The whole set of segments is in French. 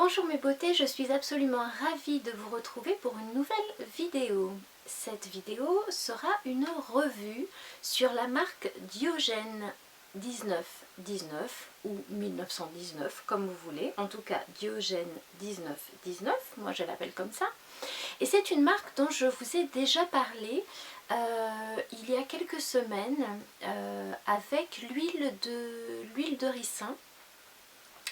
Bonjour mes beautés, je suis absolument ravie de vous retrouver pour une nouvelle vidéo. Cette vidéo sera une revue sur la marque Diogène 1919 ou 1919 comme vous voulez, en tout cas Diogène 1919, moi je l'appelle comme ça. Et c'est une marque dont je vous ai déjà parlé il y a quelques semaines avec l'huile de ricin.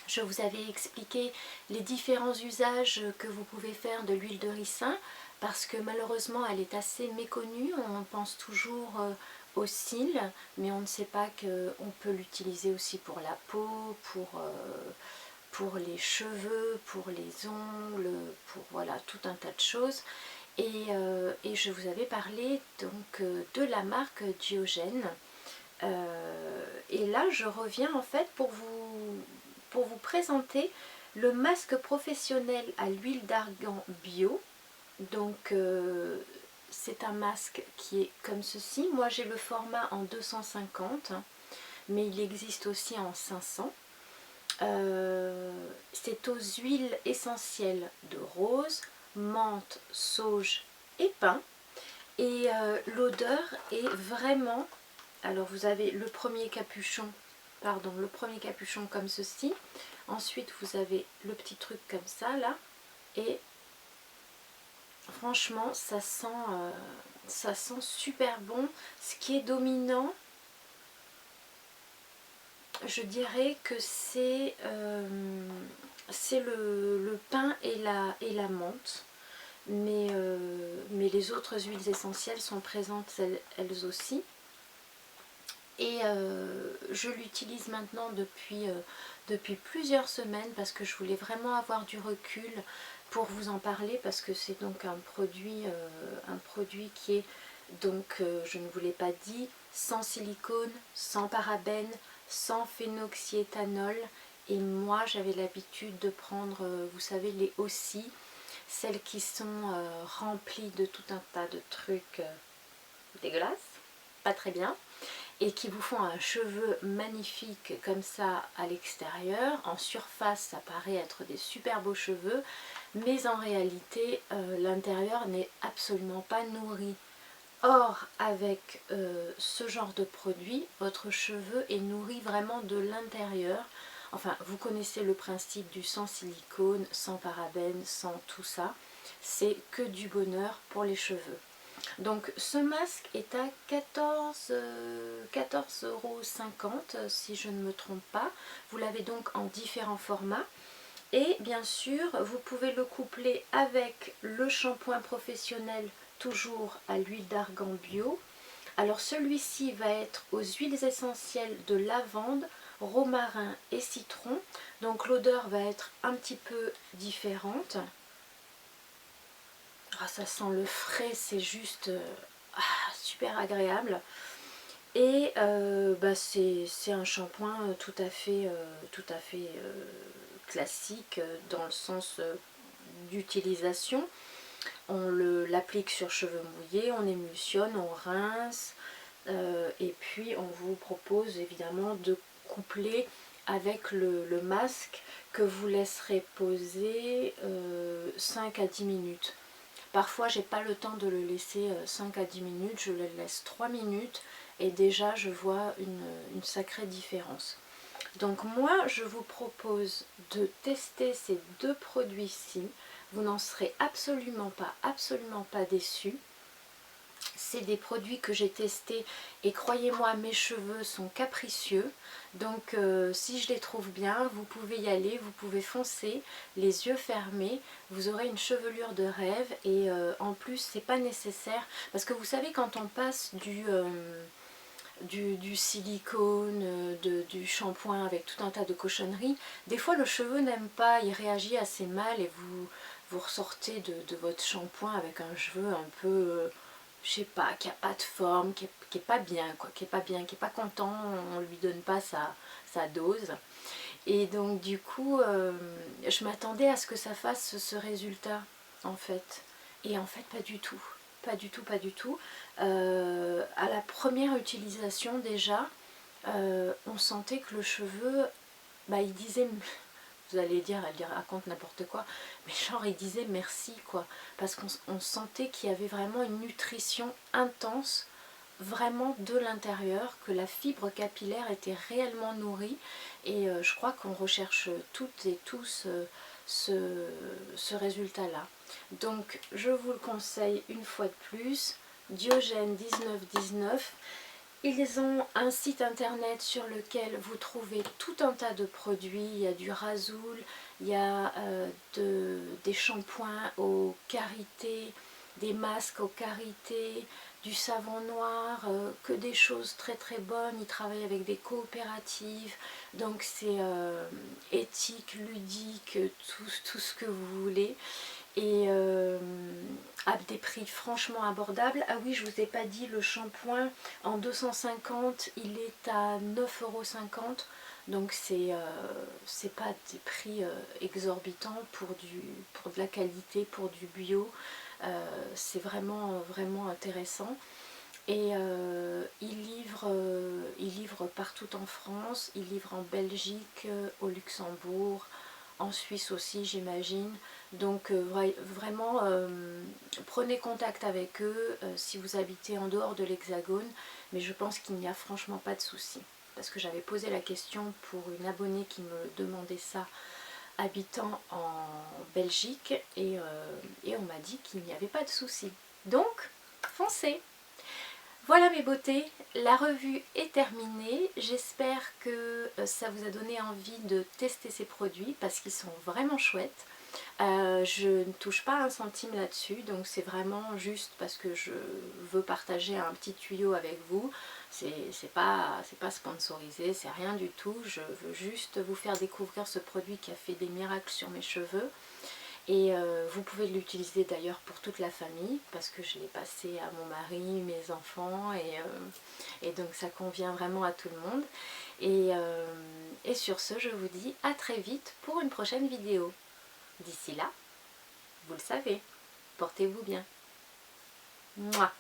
Je vous avais expliqué les différents usages que vous pouvez faire de l'huile de ricin parce que malheureusement elle est assez méconnue. On pense toujours aux cils, mais on ne sait pas qu'on peut l'utiliser aussi pour la peau, pour les cheveux, pour les ongles, pour voilà tout un tas de choses. Et je vous avais parlé donc de la marque Diogène. Et là je reviens en fait pour vous présenter le masque professionnel à l'huile d'argan bio. Donc c'est un masque qui est comme ceci. Moi j'ai le format en 250, mais il existe aussi en 500. C'est aux huiles essentielles de rose, menthe, sauge et pin. Et l'odeur est vraiment... Alors vous avez le premier capuchon comme ceci. Ensuite vous avez le petit truc comme ça là. Et franchement ça sent super bon. Ce qui est dominant, je dirais que c'est le pin et la menthe. Mais les autres huiles essentielles sont présentes elles aussi. Et je l'utilise maintenant depuis plusieurs semaines parce que je voulais vraiment avoir du recul pour vous en parler, parce que c'est donc un produit qui est donc, je ne vous l'ai pas dit, sans silicone, sans parabènes, sans phénoxyéthanol. Et moi j'avais l'habitude de prendre, vous savez, les Aussie, celles qui sont remplies de tout un tas de trucs dégueulasses, pas très bien, et qui vous font un cheveu magnifique comme ça à l'extérieur. En surface ça paraît être des super beaux cheveux, mais en réalité l'intérieur n'est absolument pas nourri. Or avec ce genre de produit, votre cheveu est nourri vraiment de l'intérieur. Enfin, vous connaissez le principe du sans silicone, sans parabènes, sans tout ça. C'est que du bonheur pour les cheveux. Donc ce masque est à 14,50 € si je ne me trompe pas. Vous l'avez donc en différents formats. Et bien sûr, vous pouvez le coupler avec le shampoing professionnel, toujours à l'huile d'argan bio. Alors celui-ci va être aux huiles essentielles de lavande, romarin et citron. Donc l'odeur va être un petit peu différente. Ah, ça sent le frais, c'est juste super agréable. Et c'est un shampoing tout à fait classique dans le sens d'utilisation. On l'applique sur cheveux mouillés, on émulsionne, on rince, et puis on vous propose évidemment de coupler avec le masque que vous laisserez poser 5 à 10 minutes. Parfois j'ai pas le temps de le laisser 5 à 10 minutes, je le laisse 3 minutes et déjà je vois une sacrée différence. Donc moi je vous propose de tester ces deux produits-ci. Vous n'en serez absolument pas déçus. C'est des produits que j'ai testés et croyez-moi, mes cheveux sont capricieux. Donc si je les trouve bien, vous pouvez y aller, vous pouvez foncer, les yeux fermés, vous aurez une chevelure de rêve. Et en plus c'est pas nécessaire, parce que vous savez, quand on passe du silicone, du shampoing avec tout un tas de cochonneries, des fois le cheveu n'aime pas, il réagit assez mal et vous ressortez de votre shampoing avec un cheveu un peu... je sais pas, qui a pas de forme, qui est pas bien, quoi, qui est pas content, on lui donne pas sa dose. Et donc du coup, je m'attendais à ce que ça fasse ce résultat, en fait. Et en fait, pas du tout. Pas du tout, pas du tout. À la première utilisation déjà, on sentait que le cheveu, il disait vous allez dire, elle raconte n'importe quoi, mais genre il disait merci quoi, parce qu'on sentait qu'il y avait vraiment une nutrition intense, vraiment de l'intérieur, que la fibre capillaire était réellement nourrie, et je crois qu'on recherche toutes et tous ce résultat-là. Donc je vous le conseille une fois de plus, Diogène 1919. Ils ont un site internet sur lequel vous trouvez tout un tas de produits. Il y a du rasoul, il y a des shampoings aux karités, des masques aux karités, du savon noir, que des choses très très bonnes. Ils travaillent avec des coopératives, donc c'est éthique, ludique, tout ce que vous voulez. Et à des prix franchement abordables. Ah oui, je vous ai pas dit, le shampoing en 250, il est à 9,50 €. Donc c'est pas des prix exorbitants pour de la qualité, pour du bio. C'est vraiment, vraiment intéressant. Et il livre partout en France, il livre en Belgique, au Luxembourg, en Suisse aussi j'imagine. Donc vraiment prenez contact avec eux si vous habitez en dehors de l'Hexagone, mais je pense qu'il n'y a franchement pas de souci, parce que j'avais posé la question pour une abonnée qui me demandait ça, habitant en Belgique, et on m'a dit qu'il n'y avait pas de souci. Donc foncez! Voilà mes beautés, la revue est terminée. J'espère que ça vous a donné envie de tester ces produits parce qu'ils sont vraiment chouettes. Je ne touche pas un centime là-dessus, donc c'est vraiment juste parce que je veux partager un petit tuyau avec vous. C'est pas sponsorisé, c'est rien du tout. Je veux juste vous faire découvrir ce produit qui a fait des miracles sur mes cheveux. Et vous pouvez l'utiliser d'ailleurs pour toute la famille, parce que je l'ai passé à mon mari, mes enfants, et donc ça convient vraiment à tout le monde. Et sur ce, je vous dis à très vite pour une prochaine vidéo. D'ici là, vous le savez, portez-vous bien. Mouah.